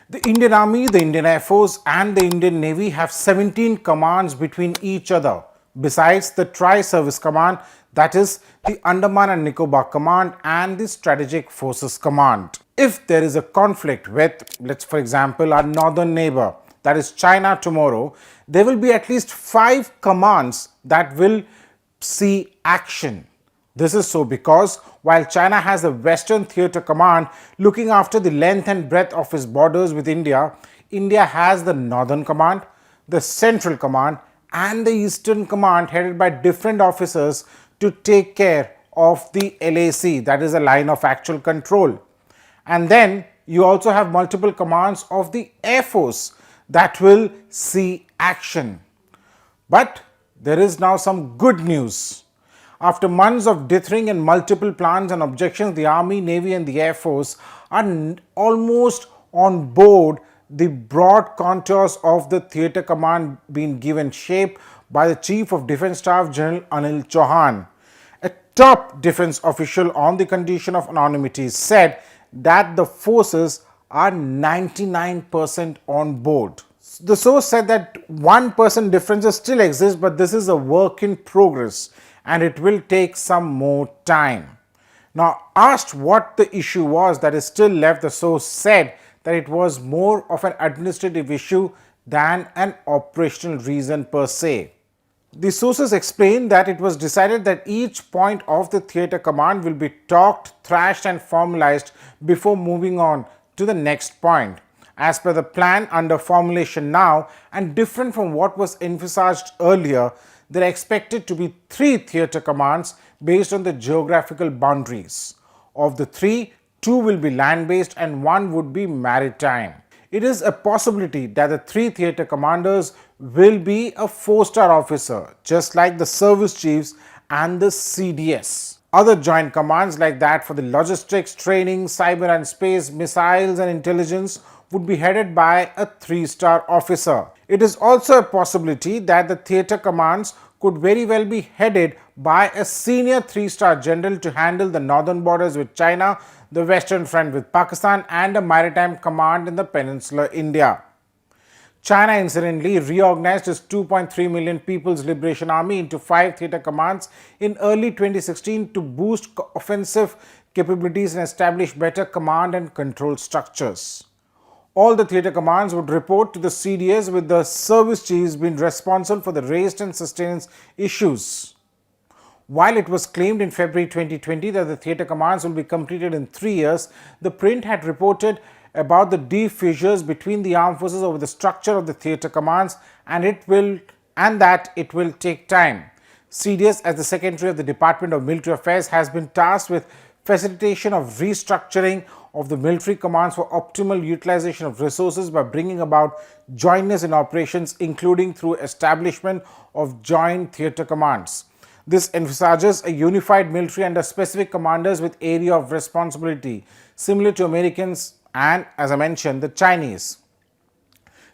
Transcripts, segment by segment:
The Indian Army, the Indian Air Force and the Indian Navy have 17 commands between each other, besides the Tri-Service Command, that is the Andaman and Nicobar Command and the Strategic Forces Command. If there is a conflict with, let's for example, our northern neighbor, that is China tomorrow, there will be at least 5 commands that will see action. This is so because while China has the Western Theatre Command looking after the length and breadth of its borders with India, India has the Northern Command, the Central Command and the Eastern Command headed by different officers to take care of the LAC, that is a line of actual control. And then you also have multiple commands of the Air Force that will see action. But there is now some good news. After months of dithering and multiple plans and objections, the Army, Navy and the Air Force are almost on board the broad contours of the Theatre Command being given shape by the Chief of Defence Staff General Anil Chauhan. A top defence official on the condition of anonymity said that the forces are 99% on board. The source said that 1% differences still exist, but this is a work in progress and it will take some more time. Now, asked what the issue was that is still left, the source said that it was more of an administrative issue than an operational reason per se. The sources explained that it was decided that each point of the Theatre Command will be talked, thrashed and formalized before moving on to the next point. As per the plan under formulation now and different from what was emphasized earlier, there are expected to be 3 theatre commands based on the geographical boundaries. Of the 3, 2 will be land-based and 1 would be maritime. It is a possibility that the 3 theatre commanders will be a 4-star officer, just like the service chiefs and the CDS. Other joint commands like that for the logistics, training, cyber and space, missiles and intelligence would be headed by a 3-star officer. It is also a possibility that the theatre commands could very well be headed by a senior 3-star general to handle the northern borders with China, the western front with Pakistan and a maritime command in the peninsular India. China incidentally reorganized its 2.3 million People's Liberation Army into 5 theatre commands in early 2016 to boost offensive capabilities and establish better command and control structures. All the theatre commands would report to the CDS, with the service chiefs being responsible for the raised and sustenance issues. While it was claimed in February 2020 that the theatre commands will be completed in 3 years, the Print had reported about the deep fissures between the armed forces over the structure of the theatre commands and that it will take time. CDS, as the Secretary of the Department of Military Affairs, has been tasked with facilitation of restructuring of the military commands for optimal utilization of resources by bringing about jointness in operations, including through establishment of joint theatre commands. This emphasizes a unified military under specific commanders with area of responsibility, similar to Americans and, as I mentioned, the Chinese.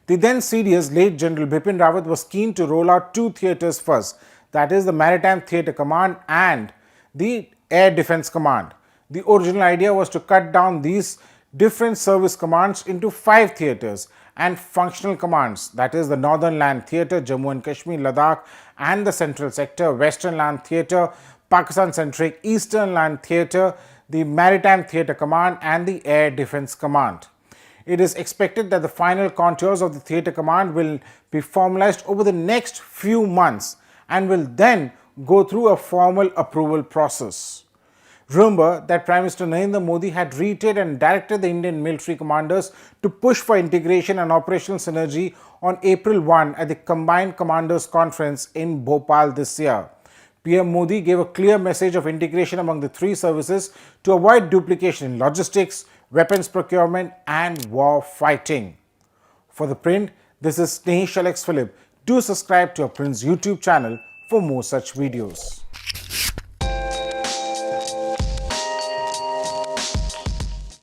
The then CDS, late General Bipin Rawat, was keen to roll out 2 theatres first, that is the Maritime Theatre Command and the Air Defence Command. The original idea was to cut down these different service commands into 5 theatres and functional commands, that is the Northern Land Theatre, Jammu and Kashmir, Ladakh and the Central Sector, Western Land Theatre, Pakistan-centric Eastern Land Theatre, the Maritime Theatre Command and the Air Defence Command. It is expected that the final contours of the Theatre Command will be formalized over the next few months and will then go through a formal approval process. Remember that Prime Minister Narendra Modi had reiterated and directed the Indian military commanders to push for integration and operational synergy on April 1 at the Combined Commanders Conference in Bhopal this year. PM Modi gave a clear message of integration among the 3 services to avoid duplication in logistics, weapons procurement and war fighting. For The Print, this is Snehesh Alex Philip. Do subscribe to our Print's YouTube channel for more such videos.